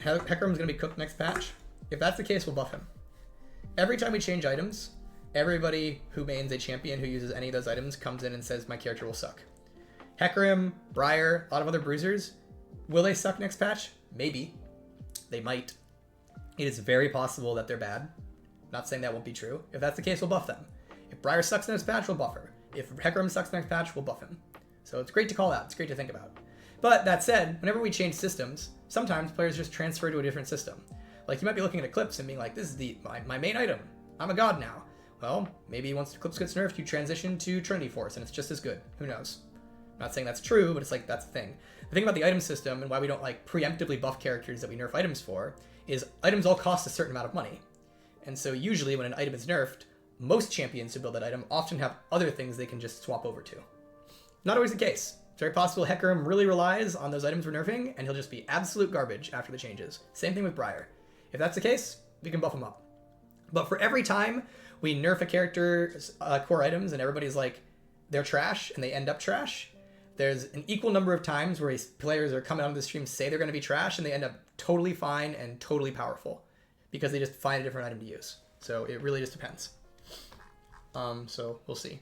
HECARIM's going to be cooked next patch. If that's the case, we'll buff him. Every time we change items, everybody who mains a champion who uses any of those items comes in and says, my character will suck. HECARIM, BRIAR, a lot of other bruisers, will they suck next patch? Maybe. They might. It is very possible that they're bad. Not saying that won't be true. If that's the case, we'll buff them. If BRIAR sucks next patch, we'll buff her. If HECARIM sucks next patch, we'll buff him. So it's great to call out. It's great to think about. But that said, whenever we change systems, sometimes players just transfer to a different system. Like you might be looking at Eclipse and being like, this is my main item. I'm a god now. Well, maybe once Eclipse gets nerfed, you transition to Trinity Force and it's just as good. Who knows? I'm not saying that's true, but it's like, that's the thing. The thing about the item system and why we don't like preemptively buff characters that we nerf items for is items all cost a certain amount of money. And so usually when an item is nerfed, most champions who build that item often have other things they can just swap over to. Not always the case. It's very possible HECARIM really relies on those items we're nerfing, and he'll just be absolute garbage after the changes. Same thing with BRIAR. If that's the case, we can buff him up. But for every time we nerf a character's core items and everybody's like, they're trash, and they end up trash, there's an equal number of times where players are coming onto the stream, say they're going to be trash, and they end up totally fine and totally powerful because they just find a different item to use. So it really just depends. So we'll see.